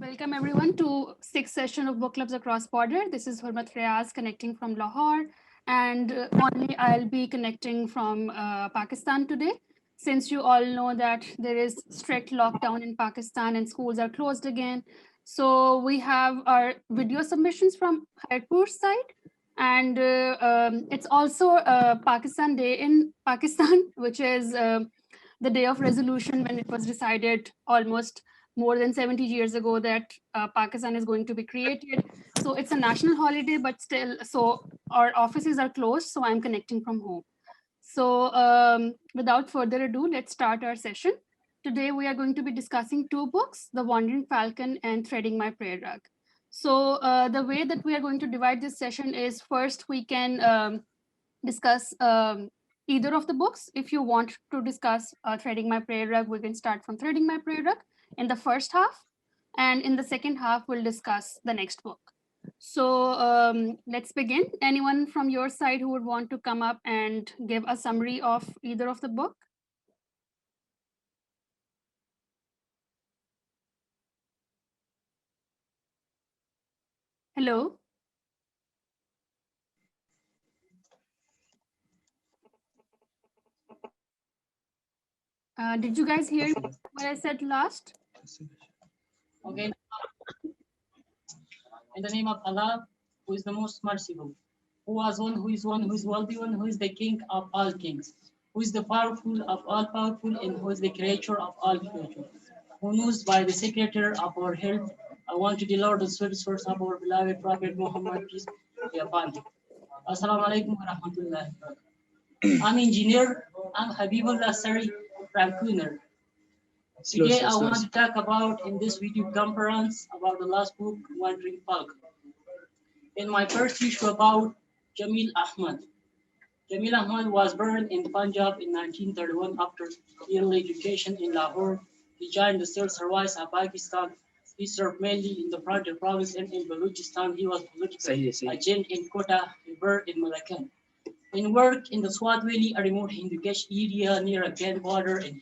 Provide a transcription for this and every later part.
Welcome everyone to sixth session of Book Clubs Across Border. This is Hurmat Riaz connecting from Lahore, and only I'll be connecting from Pakistan today. Since you all know that there is strict lockdown in Pakistan and schools are closed again, so we have our video submissions from Khairpur side, and it's also Pakistan Day in Pakistan, which is the day of resolution when it was decided almost more than 70 years ago that Pakistan is going to be created. So it's a national holiday, but still, so our offices are closed. So I'm connecting from home. So without further ado, let's start our session. Today we are going to be discussing two books, The Wandering Falcon and Threading My Prayer Rug. So the way that we are going to divide this session is first we can discuss either of the books. If you want to discuss Threading My Prayer Rug, we can start from Threading My Prayer Rug in the first half. And in the second half, we'll discuss the next book. So let's begin. Anyone from your side who would want to come up and give a summary of either of the book? Hello? Did you guys hear what I said last? Okay. In the name of Allah, who is the most merciful, who was one, who is worthy one, who is the king of all kings, who is the powerful of all powerful, and who is the creator of all creatures, who knows by the secretary of our health. I want to the Lord, the sweet source of our beloved Prophet Muhammad, peace be upon him. Assalamu alaikum wa rahmatullahi wa barakatuh. I'm engineer, I'm Habibullah Sari from Kunar. Today I want to talk about in this video conference about the last book, Wandering Falcon. In my first issue about Jamil Ahmad. Jamil Ahmad was born in Punjab in 1931 after early education in Lahore. He joined the civil service of Pakistan. He served mainly in the Frontier province and in Balochistan. He was political agent in Kota, Khairpur in Malakand. In work in the Swat Valley, a remote Hindu-Kush area near a Afghan border, and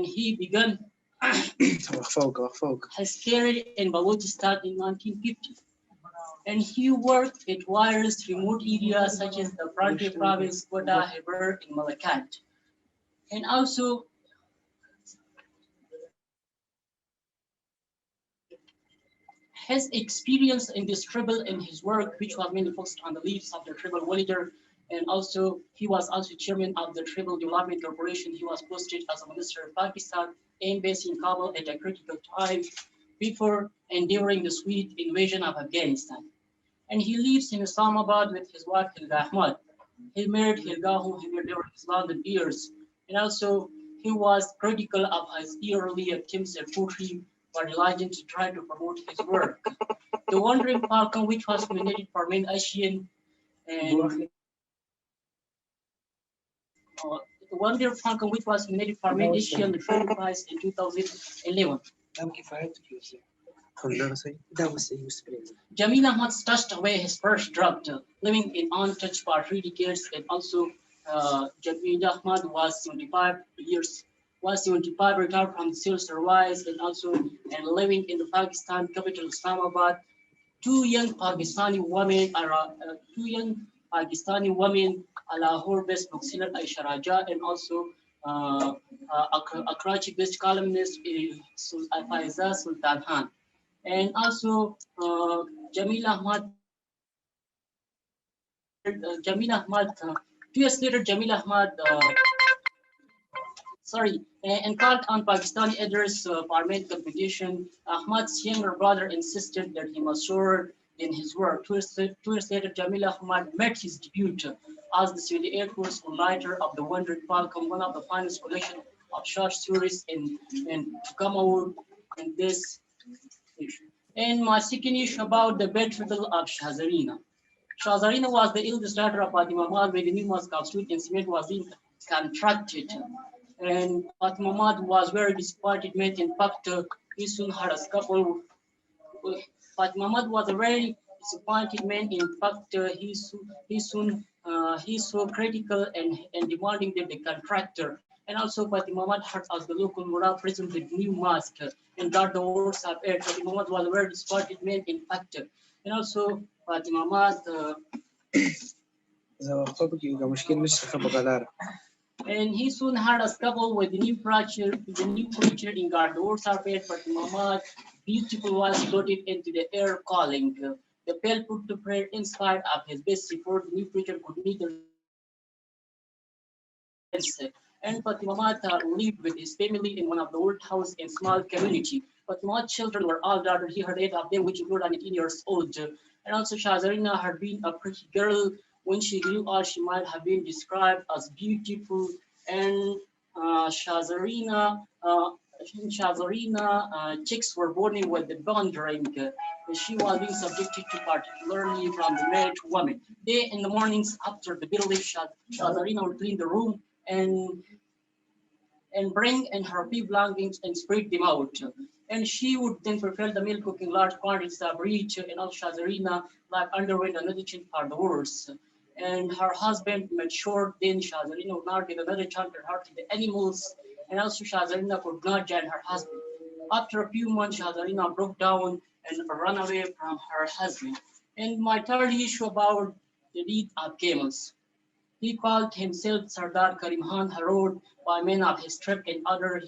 he began his career in Balochistan in 1950. And he worked at various remote areas such as the Frontier province, Kota, Khairpur, and Malakand. And also, his experience in this tribal and his work, which was mainly focused on the leaves of the tribal villager, and also he was also chairman of the Tribal Development Corporation. He was posted as a minister of Pakistan and based in Kabul at a critical time before and during the Swedish invasion of Afghanistan. And he lives in Islamabad with his wife Hilda Ahmad. He married Hilda, whom he met during his London years. And also, he was critical of his early attempts at poetry for religion to try to promote his work. The Wandering Falcon, which was nominated for main Asian, and the Wandering Falcon, which was nominated for main Asian Film Prize in 2011. Jamil Ahmad stashed away his first draft, living in untouched for 3 decades, and also Jamil Ahmad was 75 retired from the civil service, and also living in the Pakistan capital Islamabad. Two young Pakistani women, Lahore-based bookseller Aisha Raja, and also a Karachi-based columnist Faiza Sultan Khan. And also Jamil Ahmad, 2 years later, Jamil Ahmad, and called on Pakistani editors for main competition. Ahmad's younger brother insisted that he must soar in his work. 2 years later, Jamil Ahmad met his debut as the 78th writer of The Wandering Falcon, one of the finest collection of short stories in to come out in this issue. And my second issue about the betrothal of Shahzarina. Shahzarina was the eldest daughter of Fatima Ahmad, when the new mosque of Sud and Cement was being contracted. And Fatima Ahmad was very disappointed. In fact, he soon had a couple. Fatima Ahmad was a very disappointed man. In fact, he saw critical and demanding that the contractor And also Fatima Ahmad had as the local morale prison with new mask and guard the wars of air. Fatima Ahmad was a very spotted man in fact. And also Fatima Ahmad and he soon had a scuffle with the new preacher in guard. The words are paid, but Muhammad beautiful was floated into the air calling. The pale put to prayer in spite of his best before the new preacher could neither and Fatima lived with his family in one of the old house in small community. Fatima's children were all daughters. He had 8 of them, which included an 18 years old. And also Shazarina had been a pretty girl. When she grew up, she might have been described as beautiful. And Shazarina, chicks were born with the wandering. She was being subjected to particularly from the married woman. They, in the mornings after the belief, Shazarina would clean the room and bring in her few belongings and spread them out. And she would then prepare the meal, cooking large quantities of rich and al Shazarina, like underwent another change for the worse. And her husband made sure then Shazarina would not give another chance to her to the animals, and also Shazarina could not join her husband. After a few months, Shazarina broke down and ran away from her husband. And my third issue about the deed of camels. He called himself Sardar Karim Khan Harod by men of his tribe and other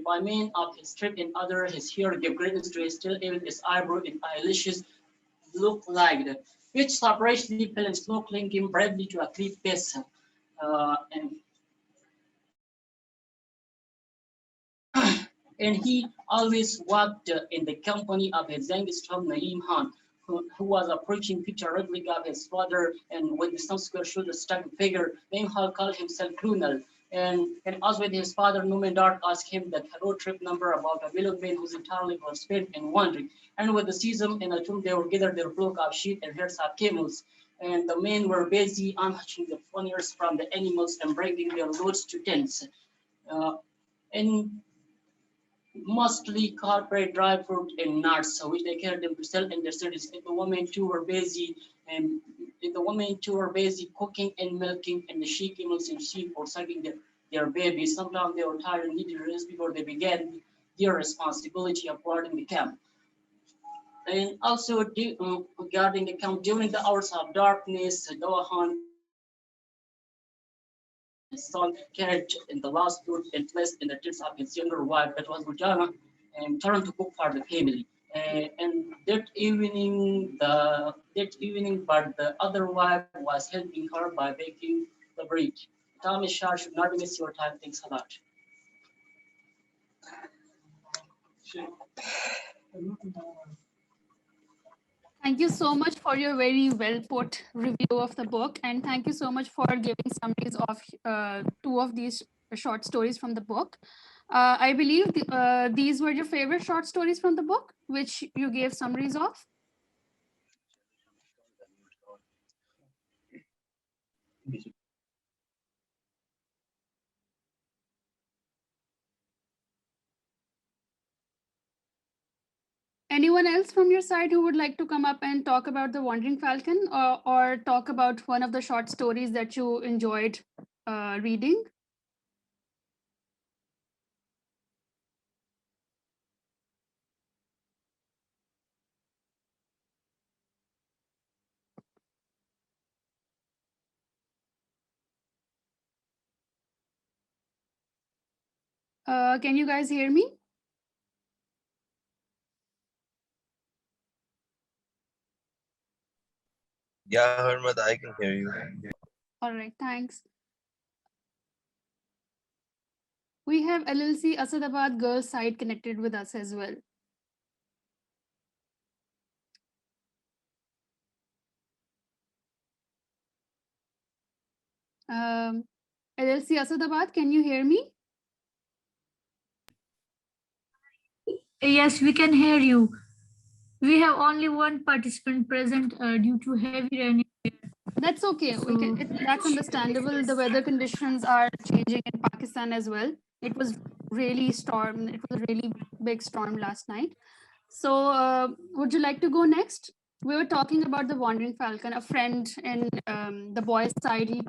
by men of his tribe and other his hair gave greatness to his still even his eyebrow and eyelashes looked like that, which separately fell and slow clinging bravely to a cliff face. And and he always walked in the company of his youngest son Naeem Khan, who was a preaching picture replica of his father, and with the some square shoulder striking figure. Naeem Khan called himself Krunal. And as with his father, Numan Dart asked him that road trip number about a village man whose entire life was spent in wandering. And with the season in a tomb, they would gather their flock of sheep and herds of camels. And the men were busy unhitching the panniers from the animals and bringing their loads to tents. Uh, and mostly corporate dry fruit and nuts, which they carried them to sell in their cities. And the women too were busy, cooking and milking, and the she camels and sheep were sucking their babies. Sometimes they were tired and needed rest before they began their responsibility of guarding the camp. And also regarding the camp during the hours of darkness, Dohan his son carried in the last food and placed in the tents of his younger wife, that was Mujana, and turned to cook for the family. And that evening, but the other wife was helping her by baking the bread. Time is short, should not miss your time. Thanks a lot. Thank you so much for your very well put review of the book, and thank you so much for giving summaries of two of these short stories from the book. I believe these were your favorite short stories from the book, which you gave summaries of. Anyone else from your side who would like to come up and talk about the Wandering Falcon, or talk about one of the short stories that you enjoyed reading? Can you guys hear me? Yeah, Hermad, I can hear you. All right, thanks. We have LLC Asadabad girls side connected with us as well. LLC Asadabad, can you hear me? Yes, we can hear you. We have only one participant present due to heavy rain. That's okay. That's understandable. The weather conditions are changing in Pakistan as well. It was really storm. It was a really big storm last night. So, would you like to go next? we were talking about the Wandering Falcon. A friend in the boys' side, he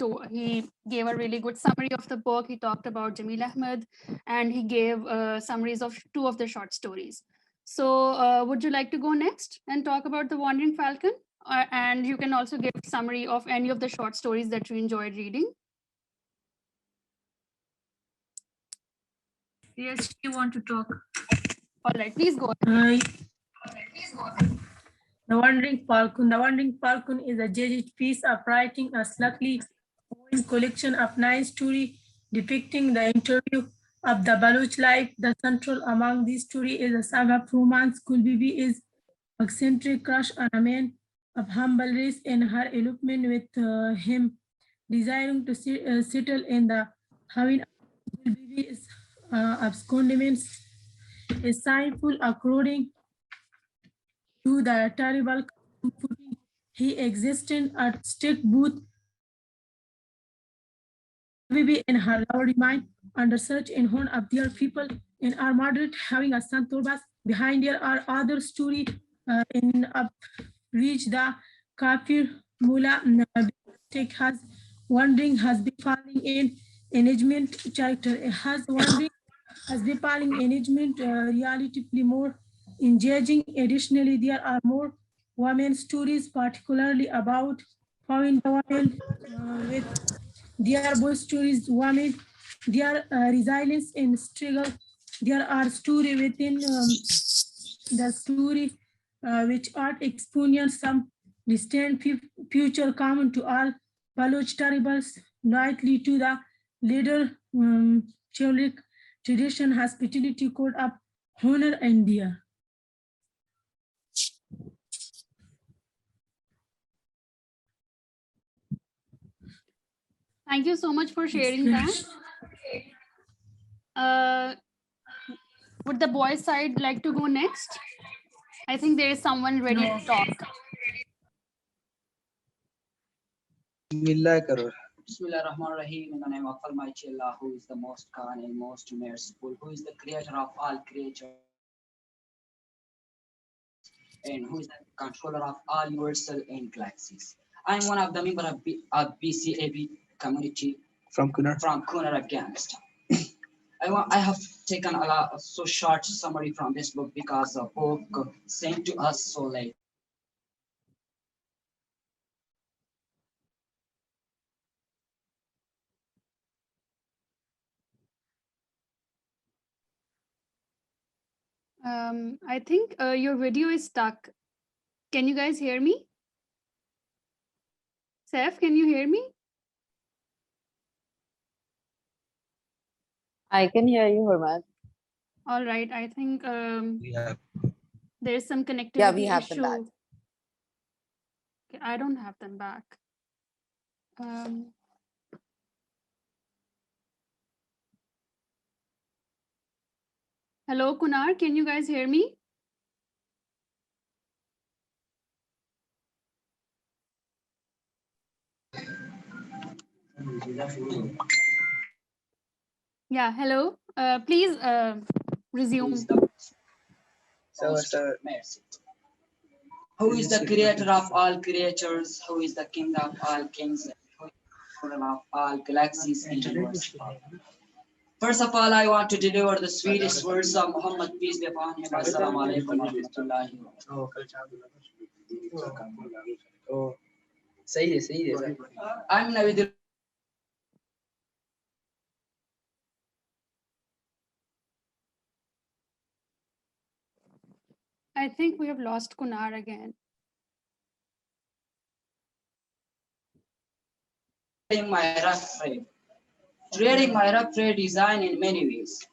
gave a really good summary of the book. He talked about Jamil Ahmed, and he gave summaries of two of the short stories. So, would you like to go next and talk about the Wandering Falcon? And you can also give summary of any of the short stories that you enjoyed reading. Yes, you want to talk. All right, please go ahead. The Wandering Falcon. The Wandering Falcon is a jaded piece of writing, a slightly woven collection of 9 stories depicting the interview of the Baloch life. The central among these stories is a saga of romance. Kulbibi is eccentric crush on a man of humble race and her elopement with him, desiring to settle in the Havin. Kulbibi is abscondments, a sinful according to the terrible footing he existed at stake both Habibi and her lover remain under search in one of their people in are murdered, having a son Torbas. Behind there are other story in reach the Kafir Mula take has wandering has been falling in engagement character has wandering has been falling engagement relatively more engaging. Additionally, there are more women stories, particularly about foreign women with their both stories, women, their resilience and struggle. There are stories within the story which art experience some distant future common to all Baloch tribals, likely to the later Chaulic tradition, hospitality code of honor and dear. Thank you so much for sharing that. Would the boys' side like to go next? I think there is someone ready to talk. Bismillah karo. Bismillah Rahman Rahim, in the name of Almighty Allah, who is the most kind and most merciful, who is the creator of all creatures, and who is the controller of all universal and galaxies. I'm one of the members of BCAB community From Kunar. from Kunar, Afghanistan. I have taken a so short summary from this book because the book sent to us so late. I think your video is stuck. Can you guys hear me? Seth, can you hear me? I can hear you, Hurmat. All right, I think We have there is some connectivity Yeah, we have them issue. back. Okay, I don't have them back. Hello, Kunar, can you guys hear me? Yeah, hello. Please Who resume. is the most merciful? Who is the creator of all creatures? Who is the king of all kings? Who is the ruler of all galaxies and universes? First of all, I want to deliver the sweetest words of Muhammad, peace be upon him. Assalamu alaikum wa rahmatullahi wa Oh, सही है I'm Navid. I think we have lost Kunar again. My rough trade. Trading my rough trade design in many ways.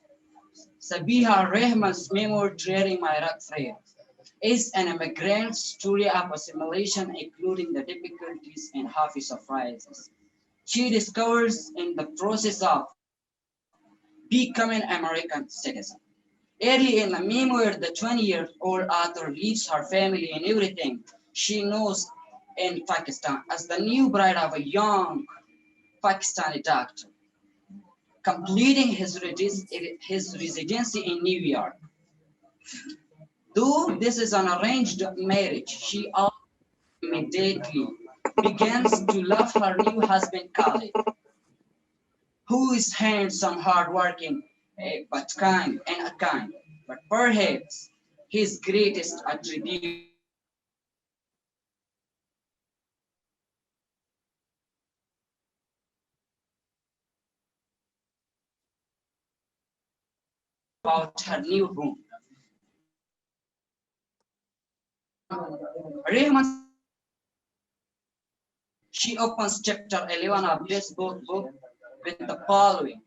Sabiha Rehman's memoir, Trading My Rough Trade, is an immigrant story of assimilation, including the difficulties and happy surprises she discovers in the process of becoming American citizen. Early in the memoir, the 20-year-old author leaves her family and everything she knows in Pakistan as the new bride of a young Pakistani doctor, completing his residency in New York. Though this is an arranged marriage, she immediately begins to love her new husband Khalid, who is handsome, hardworking, but kind and kind. But perhaps his greatest attribute about her new home. Rehman, she opens chapter 11 of this book with the following.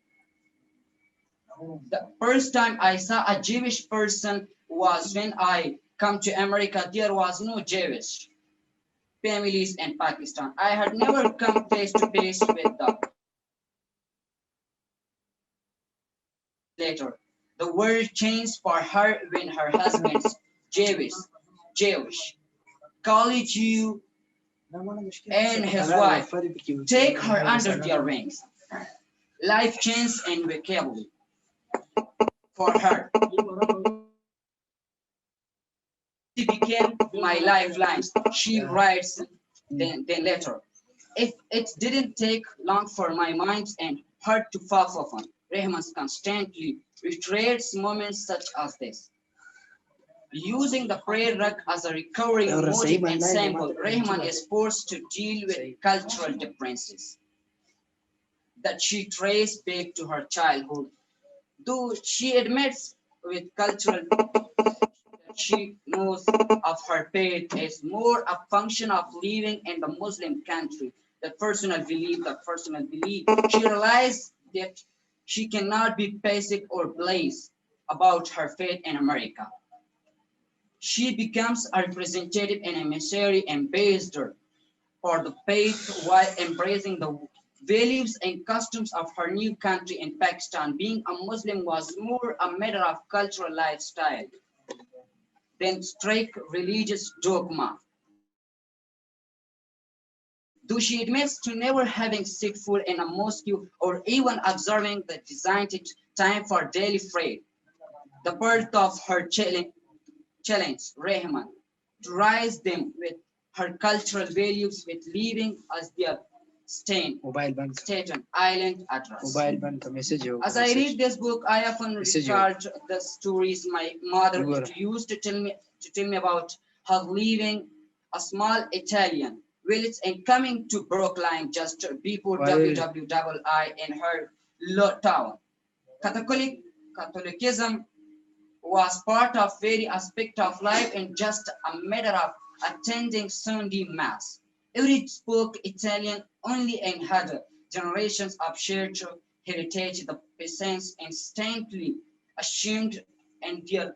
The first time I saw a Jewish person was when I come to America. There was no Jewish families in Pakistan. I had never come face to face with the later. The world changed for her when her husband's Jewish, college Jew, and his wife take her under their wings. Life changed amicably for her. She became my lifeline. She writes then later. If it didn't take long for my mind and heart to fall upon, Rehman constantly reiterates moments such as this. Using the prayer rug as a recurring motive and symbol, Rehman is forced to deal with cultural differences that she traced back to her childhood. Though she admits with cultural that she knows of her faith is more a function of living in the Muslim country, that personal belief. She realized that she cannot be passive or blaze about her faith in America. She becomes a representative and emissary ambassador for the faith while embracing the values and customs of her new country in Pakistan. Being a Muslim was more a matter of cultural lifestyle than strict religious dogma. Though she admits to never having set foot in a mosque or even observing the designated time for daily prayer, the birth of her challenge Rehman to rise them with her cultural values with leaving as their Staten Island address. As I read this book, I often recall the stories my mother used to tell me about how leaving a small Italian village and coming to Brooklyn just before WWII in her town. Catholicism was part of very aspect of life and just a matter of attending Sunday mass. Every spoke Italian only and had generations of shared heritage. The peasants instantly assumed and their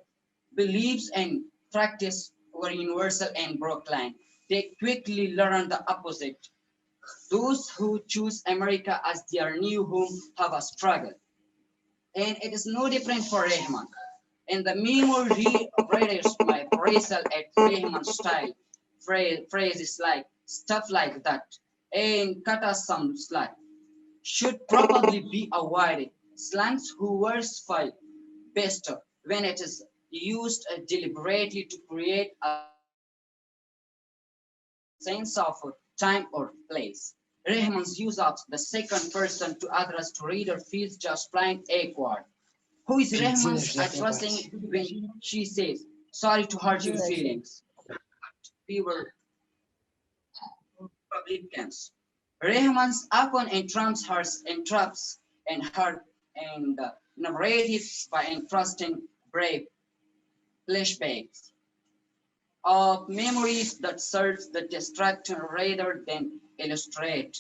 beliefs and practice were universal and Brooklyn. They quickly learned the opposite. Those who choose America as their new home have a struggle. And it is no different for Rehman. In the memory readers my appraisal at Rehman's style, phrases like stuff like that and kata some slang should probably be avoided. Slangs who versify best when it is used deliberately to create a sense of time or place. Rehman's use of the second person to address to reader feels just plain awkward. Who is Rehman addressing when she says, sorry to hurt your feelings? We were Republicans. Rehman's often interrupts and her and narratives by entrusting brave flashbacks of memories that serve the distract rather than illustrate.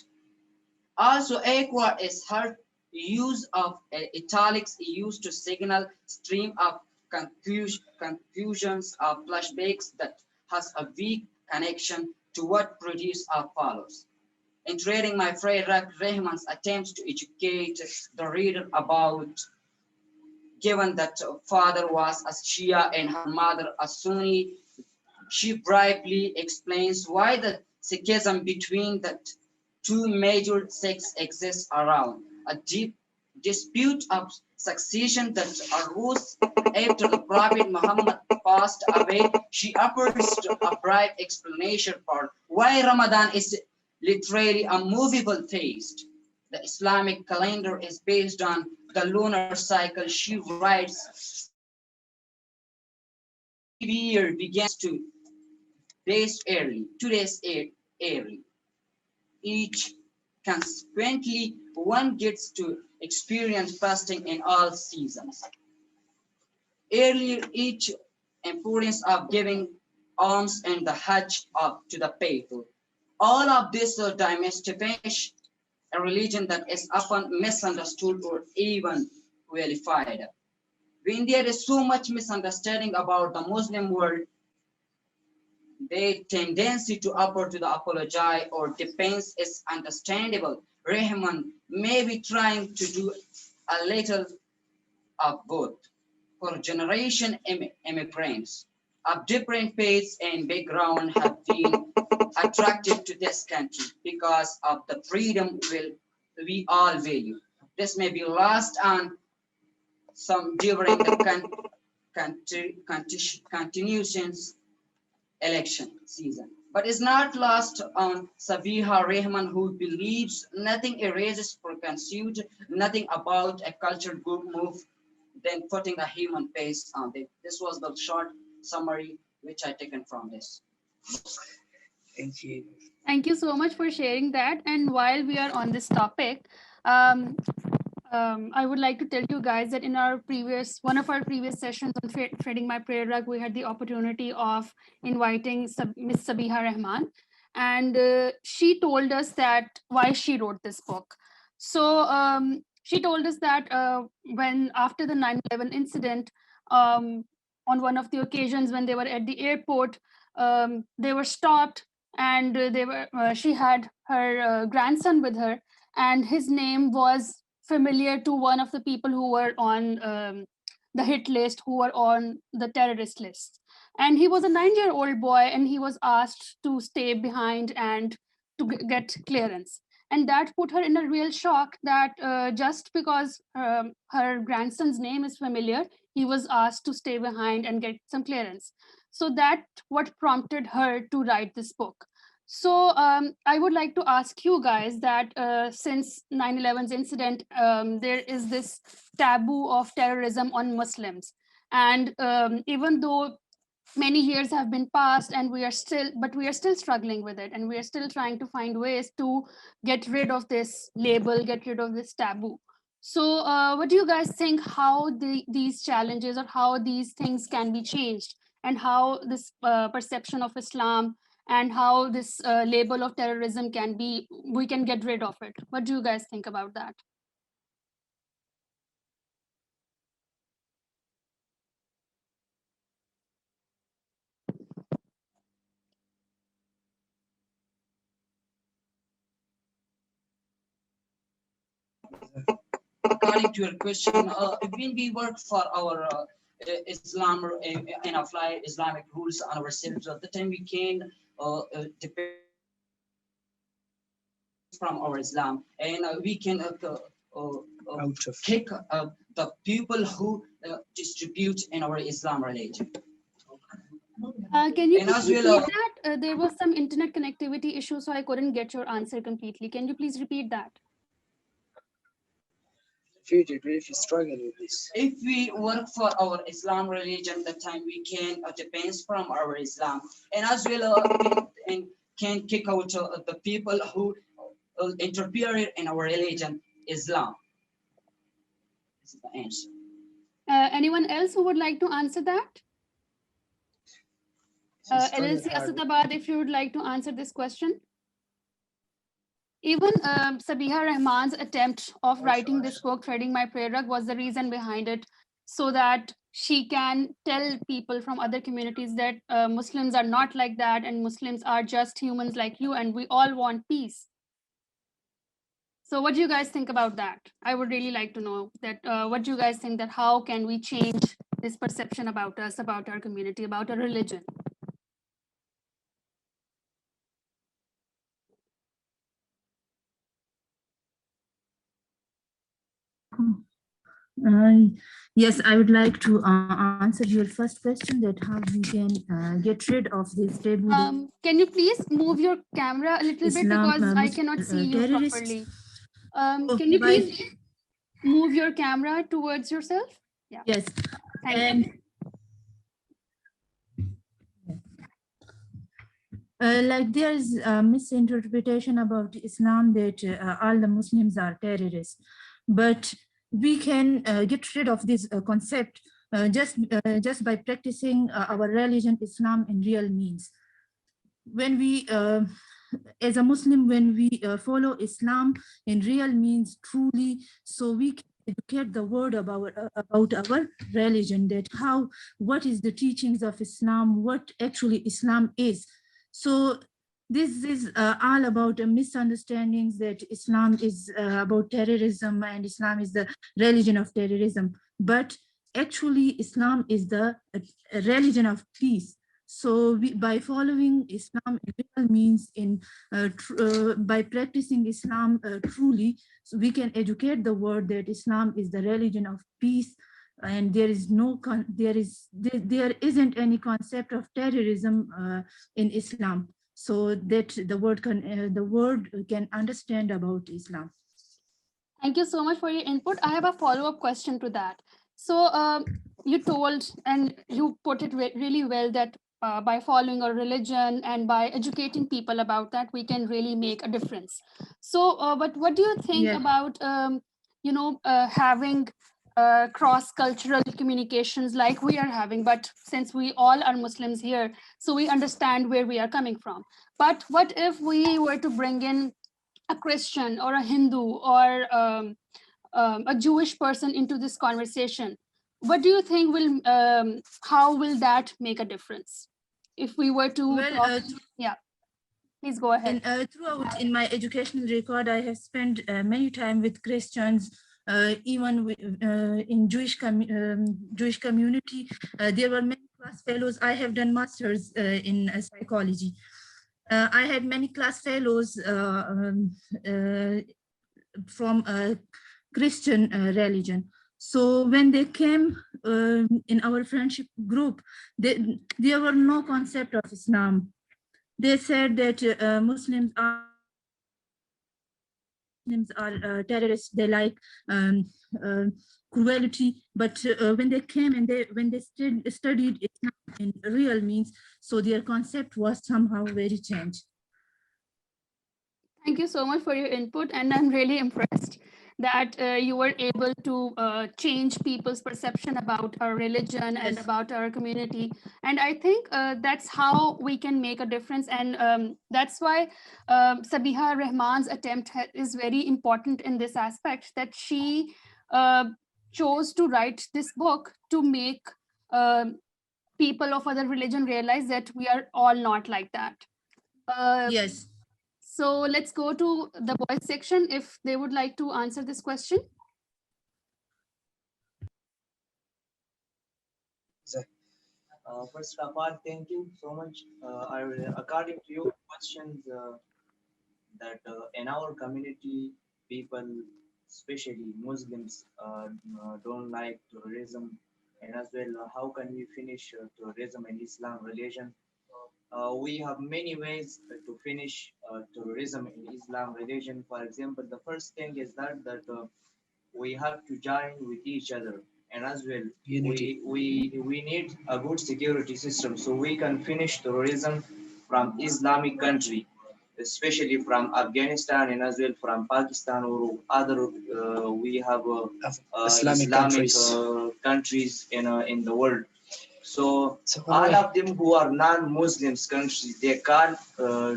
Also, awkward is her use of italics used to signal stream of conclusions of flashbacks that has a weak connection to what produce follows. In trading my friend Rehman's attempts to educate the reader about, given that father was a Shia and her mother a Sunni, she brightly explains why the schism between the two major sects exists around a deep dispute of succession that arose after the Prophet Muhammad passed away. She offers a bright explanation for Why Ramadan is literally a movable feast. The Islamic calendar is based on the lunar cycle. She writes, every year begins two days early. Each consequently, one gets to experience fasting in all seasons. Earlier, each importance of giving alms and the Hajj up to the faithful. All of this demystifies a religion that is often misunderstood or even vilified. When there is so much misunderstanding about the Muslim world, their tendency to upward to the apologize or defense is understandable. Rahman may be trying to do a little of both. For generation immigrants of different faiths and background have been attracted to this country because of the freedom we all value. This may be lost on some during the continuations election season, but is not lost on Sabiha Rahman, who believes nothing erases or consumed nothing about a cultural good move than putting a human face on it. This was the short summary which I taken from this. Thank you. Thank you so much for sharing that. And while we are on this topic, I would like to tell you guys that in one of our previous sessions on Threading My Prayer Rug, we had the opportunity of inviting Miss Sabiha Rahman, and she told us that why she wrote this book. So she told us that when after the 9/11 incident, on one of the occasions when they were at the airport, they were stopped, and she had her grandson with her, and his name was familiar to one of the people who were on the hit list, who were on the terrorist list. And he was a 9-year-old boy, and he was asked to stay behind and to get clearance. And that put her in a real shock that just because her grandson's name is familiar, he was asked to stay behind and get some clearance. So that what prompted her to write this book. So I would like to ask you guys that since 9/11's incident, there is this taboo of terrorism on Muslims. And even though many years have been passed and we are still struggling with it, and we are still trying to find ways to get rid of this label, get rid of this taboo. So what do you guys think, how these challenges or how these things can be changed, and how this perception of Islam and how this label of terrorism we can get rid of it? What do you guys think about that? According to your question, when we work for our Islam and apply Islamic rules on ourselves, at the time we can depend from our Islam, and we can kick the people who distribute in our Islam religion. Can you And please as well, repeat that? There was some internet connectivity issue, so I couldn't get your answer completely. Can you please repeat that? If you struggle with this. If we work for our Islam religion, the time we can depends from our Islam, and as well can kick out the people who interfere in our religion, Islam. This is the answer. Anyone else who would like to answer that? LLC Asadabad, if you would like to answer this question. Even Sabiha Rahman's attempt of writing this book, Threading My Prayer Rug, was the reason behind it, so that she can tell people from other communities that Muslims are not like that, and Muslims are just humans like you, and we all want peace. So what do you guys think about that? I would really like to know that what do you guys think, that how can we change this perception about us, about our community, about our religion? Yes, I would like to answer your first question, that how we can get rid of this taboo that Can you please move your camera a little bit Islam because I Muslim cannot see you terrorists. properly? So Can you by please move your camera towards yourself? Yeah, yes, thank you. and like there is a misinterpretation about Islam that all the Muslims are terrorists, but we can get rid of this concept just by practicing our religion, Islam, in real means. When we as a Muslim, when we follow Islam in real means truly, so we can educate the world about our religion, that how, what is the teachings of Islam, what actually Islam is. So this is all about misunderstandings, that Islam is about terrorism and Islam is the religion of terrorism. But actually, Islam is the religion of peace. So by following Islam in real means, by practicing Islam truly, so we can educate the world that Islam is the religion of peace, and there is there isn't any concept of terrorism in Islam, so that the world can understand about Islam. Thank you so much for your input. I have a follow-up question to that. So you told and you put it really well that by following a religion and by educating people about that, we can really make a difference. So, but what do you think Yeah. about having cross-cultural communications like we are having? But since we all are Muslims here, so we understand where we are coming from. But what if we were to bring in a Christian or a Hindu or a Jewish person into this conversation? What do you think will, how will that make a difference? If we were to Well, talk, yeah, please go ahead. throughout in my educational record, I have spent many time with Christians, even in Jewish community. There were many class fellows. I have done masters in psychology. I had many class fellows from a Christian religion. So when they came in our friendship group, there were no concept of Islam. They said that Muslims are terrorists. They like cruelty. But when they came and when they studied Islam in real means, so their concept was somehow very changed. Thank you so much for your input, and I'm really impressed that you were able to change people's perception about our religion and Yes. about our community. And I think that's how we can make a difference. And that's why Sabiha Rahman's attempt is very important in this aspect, that she uh, chose to write this book to make people of other religion realize that we are all not like that. Yes. So let's go to the boys section if they would like to answer this question. First of all, thank you so much. According to your questions, that in our community, people, especially Muslims, don't like terrorism, and as well, how can we finish terrorism in Islam religion? We have many ways to finish terrorism in Islam religion. For example, the first thing is that we have to join with each other, and as well Unity. we need a good security system so we can finish terrorism from Islamic country, especially from Afghanistan and as well from Pakistan or other we have Islamic countries. countries in the world. So So all of them who are non-Muslims countries, they call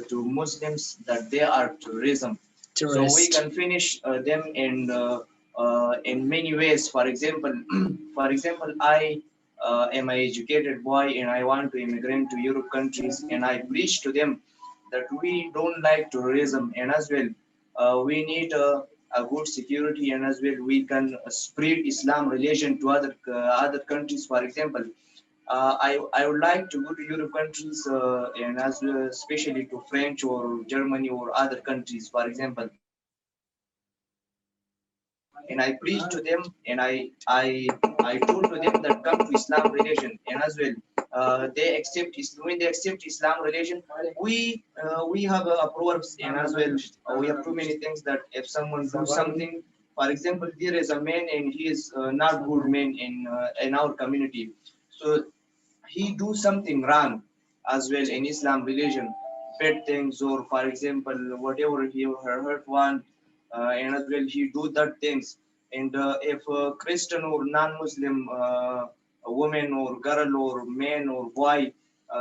to Muslims that they are terrorism. So we terrorist. can finish them in many ways. For example, I am an educated boy and I want to immigrate to Europe countries, and I preach to them that we don't like tourism, and as well we need a good security, and as well we can spread Islam religion to other countries. For example, I would like to go to Europe countries and as well, especially to French or Germany or other countries. For example, and I preached to them, and I told to them that come to Islam religion, and as well they accept when they accept Islam religion, we have proverbs, and as well we have too many things that if someone do something, for example, there is a man and he is not good man in our community, so he do something wrong as well in Islam religion, bad things, or for example, whatever he heard one, and as well he do that things. And if a Christian or non-Muslim a woman or girl or man or boy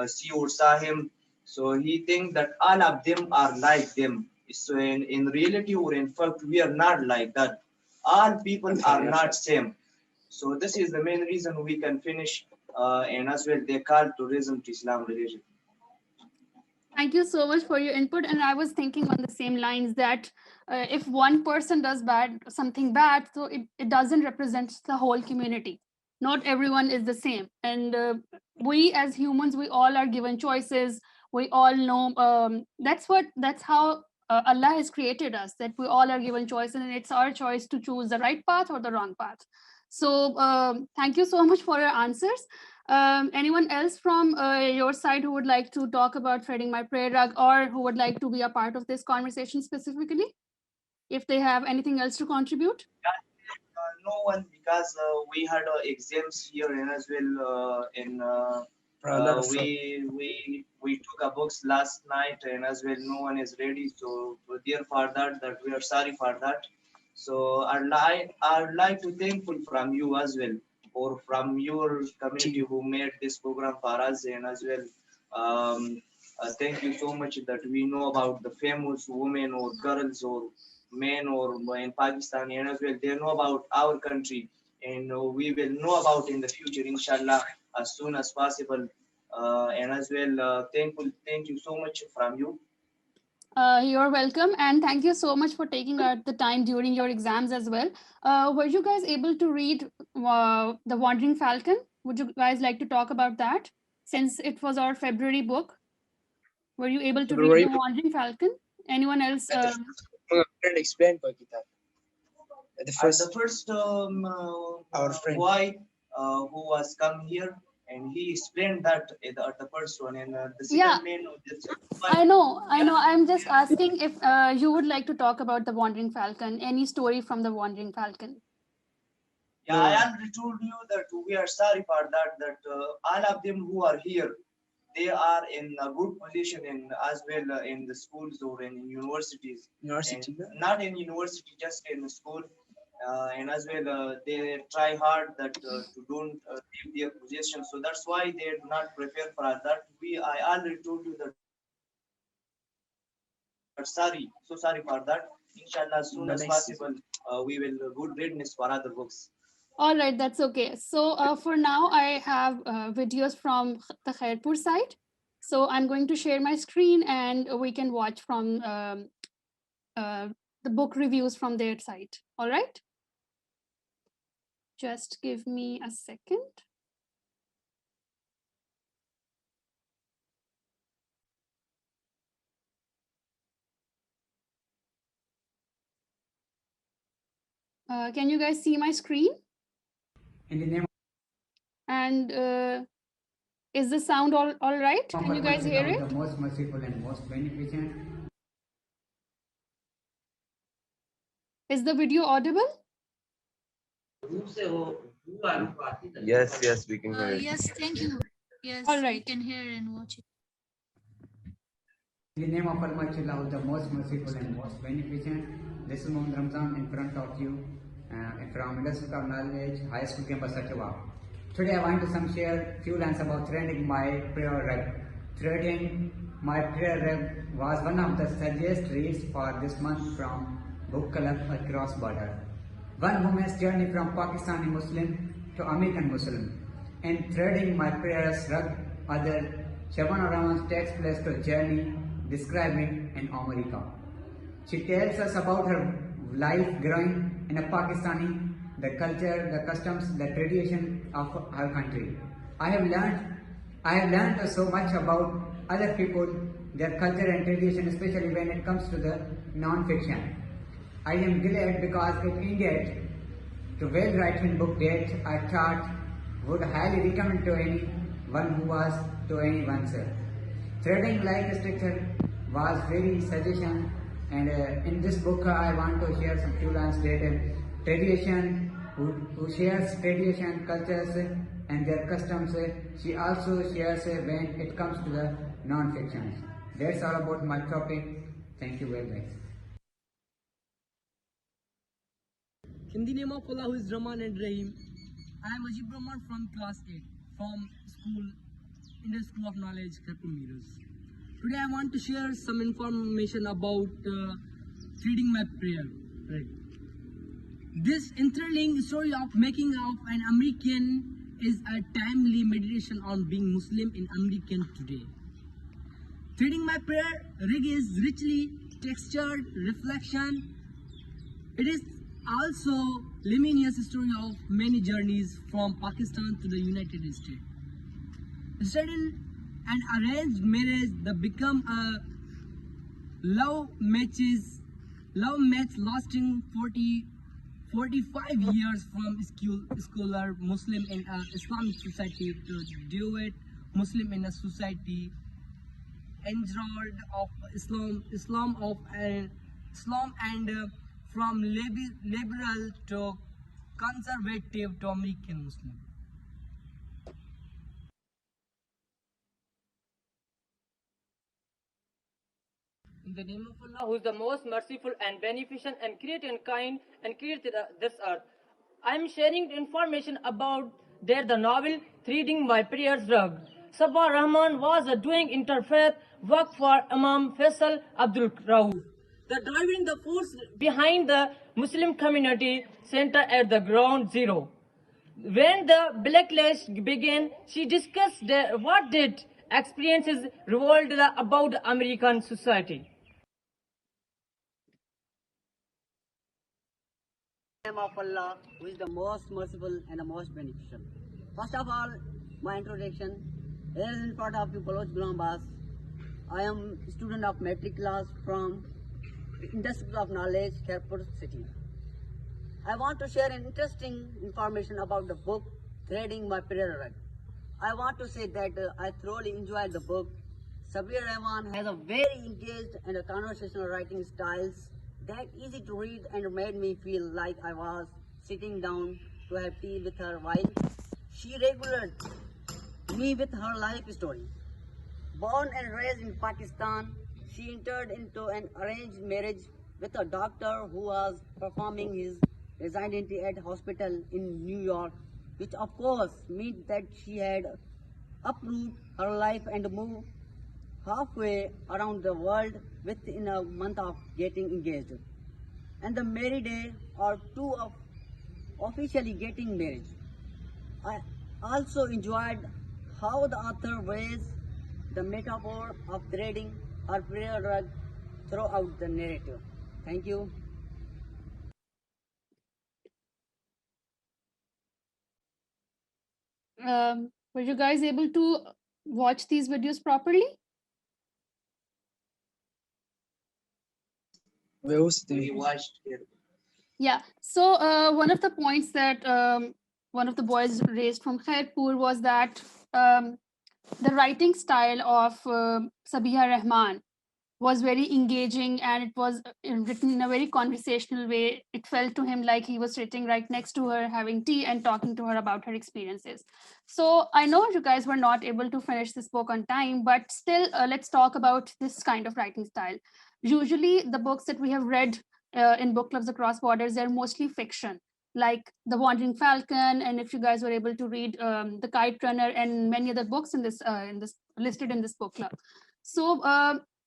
see or saw him, so he think that all of them are like them. So in reality or in fact, we are not like that. All people are not same. So this is the main reason we can finish, and as well they call tourism to Islam religion. Thank you so much for your input. And I was thinking on the same lines that if one person does something bad, so it doesn't represent the whole community. Not everyone is the same. And we as humans, we all are given choices. We all know that's how Allah has created us, that we all are given choices, and it's our choice to choose the right path or the wrong path. So thank you so much for your answers. Anyone else from your side who would like to talk about threading my prayer rug, or who would like to be a part of this conversation specifically, if they have anything else to contribute? No one, because we had exams here and as well we took a books last night, and as well no one is ready, so therefore that we are sorry for that. So I'd like to thankful from you as well, or from your community who made this program for us, and as well thank you so much that we know about the famous women or girls or men or in Pakistan, and as well they know about our country, and we will know about in the future, inshallah, as soon as possible. And as well, thank you so much from you. You're welcome, and thank you so much for taking out the time during your exams as well. Were you guys able to read The Wandering Falcon? Would you guys like to talk about that, since it was our February book? Were you able to read The Wandering Falcon? Anyone else? Friend explain for kitab. The first our friend boy who was come here, and he explained that at the first one, and the second man. I know. I'm just asking if you would like to talk about The Wandering Falcon. Any story from The Wandering Falcon? Yeah, I already told you that we are sorry for that. That all of them who are here, they are in a good position in as well in the schools or in universities. University, not in university, just in school. And as well, they try hard that to don't leave their position. So that's why they do not prepare for that. I already told you that. Sorry, so sorry for that. Inshallah, as soon as possible, we will good readiness for other books. All right, that's okay. So for now, I have videos from the Khairpur side. So I'm going to share my screen, and we can watch from the book reviews from their site. All right? Just give me a second. Can you guys see my screen? In the name And is the sound all right? Can you guys hear it? The most merciful and most beneficent. Is the video audible? Yes, we can hear it. Yes, thank you. Yes, all right. We can hear and watch it. In the name of Almighty Allah, the most merciful and most beneficent, this is Muhammad Ramzan in front of you from University of Knowledge High School campus Sachawa. Today I want to share few lines about threading my prayer rug. Threading my prayer rug was one of the suggest reads for this month from book club across border. One woman's journey from Pakistani Muslim to American Muslim. In threading my prayers rug, other Shabana Rahman takes place to journey describing in America. She tells us about her life growing in a Pakistani, the culture, the customs, the tradition of her country. I have learned so much about other people, their culture and tradition, especially when it comes to the non-fiction. I am glad because it ended to well-written book that I thought would highly recommend to anyone who was to anyone's. Threading like structure was very suggestion, and in this book I want to share some few lines that tradition, who shares tradition, cultures and their customs. She also shares when it comes to the non-fiction. That's all about my topic. Thank you very much. In the name of Allah who is Rahman and Rahim, I am Ajib Rahman from class 8 from school, Indian School of Knowledge, Khairpur Kunar. Today I want to share some information about reading my prayer. Right. This enthralling story of making of an American is a timely meditation on being Muslim in American today. Reading my prayer rig is richly textured reflection. It is also luminous story of many journeys from Pakistan to the United States. Studying an arranged marriage that become a love match lasting 45 years from scholar Muslim in a Islamic society to duet Muslim in a society enrolled of Islam and from liberal to conservative to American Muslim. In the name of Allah, who is the most merciful and beneficent and created kind and created this earth. I am sharing information about the novel Reading My Prayers Rug. Sabah Rahman was doing interfaith work for Imam Faisal Abdul Rauf, the driving the force behind the Muslim community center at the ground zero. When the backlash began, she discussed what did experiences revolted about the American society. In the name of Allah, who is the most merciful and the most beneficial. First of all, my introduction. Here is in front of you, Baloch Gulambas. I am a student of metric class from Indian School of Knowledge, Khairpur city. I want to share an interesting information about the book, Threading My Prayer Rug. I want to say that I thoroughly enjoyed the book. Sabir Rahman has a very engaged and a conversational writing styles that easy to read and made me feel like I was sitting down to have tea with her while she regulated me with her life story. Born and raised in Pakistan, she entered into an arranged marriage with a doctor who was performing his residency at hospital in New York, which of course meant that she had uprooted her life and moved halfway around the world within a month of getting engaged. And the married day or two of officially getting married. I also enjoyed how the author weighs the metaphor of threading her prayer rug throughout the narrative. Thank you. Were you guys able to watch these videos properly? We watched it. Yeah. So one of the points that one of the boys raised from Khairpur was that the writing style of Sabiha Rahman was very engaging, and it was written in a very conversational way. It felt to him like he was sitting right next to her, having tea and talking to her about her experiences. So I know you guys were not able to finish this book on time, but still, let's talk about this kind of writing style. Usually, the books that we have read in book clubs across borders, they're mostly fiction, like The Wandering Falcon, and if you guys were able to read The Kite Runner and many other books in this listed in this book club. So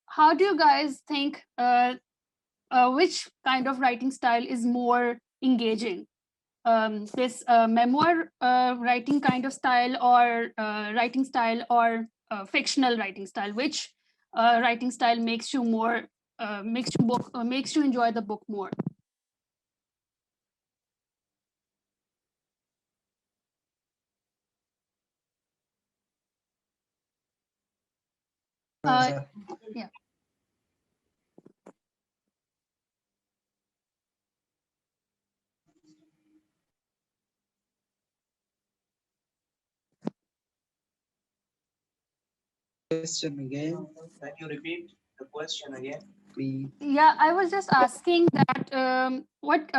how do you guys think which kind of writing style is more engaging? This memoir writing kind of style, or writing style, or fictional writing style? Which writing style makes you more makes you enjoy the book more? Yeah. question again. Can you repeat the question again? Please. Yeah, I was just asking that what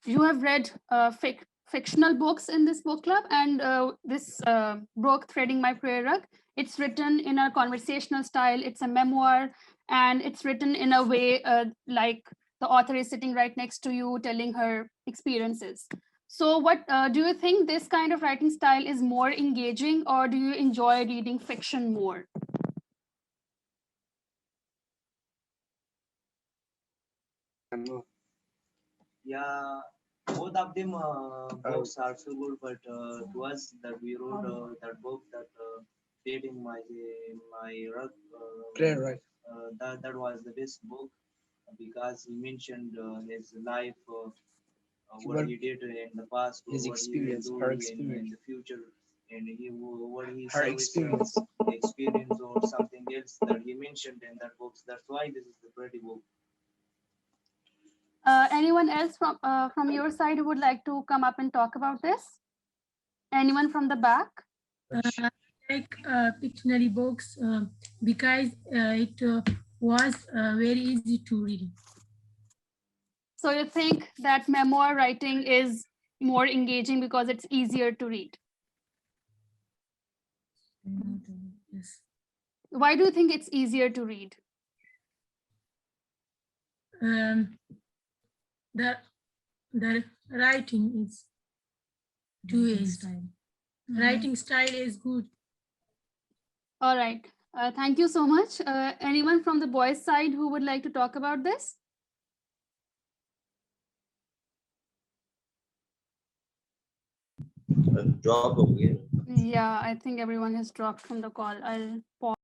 you have read fictional books in this book club, and this book, Threading My Prayer Rug, it's written in a conversational style. It's a memoir, and it's written in a way like the author is sitting right next to you telling her experiences. So what do you think this kind of writing style is more engaging, or do you enjoy reading fiction more? Yeah, both of them books are so good, but to us that we wrote that book that dating my rug, Prayer, right? that was the best book because he mentioned his life, what he did in the past, His what he will experience, do her in experience. the future, and what he Her services, experience or something else that he mentioned in that book. That's why this is the pretty book. Anyone else from your side who would like to come up and talk about this? Anyone from the back? Like fictionary books because it was very easy to read. So you think that memoir writing is more engaging because it's easier to read? Yes. Why do you think it's easier to read? The writing is too easy. Writing style is good. All right. Thank you so much. Anyone from the boys' side who would like to talk about this? Drop again. Yeah, I think everyone has dropped from the call. I'll pause.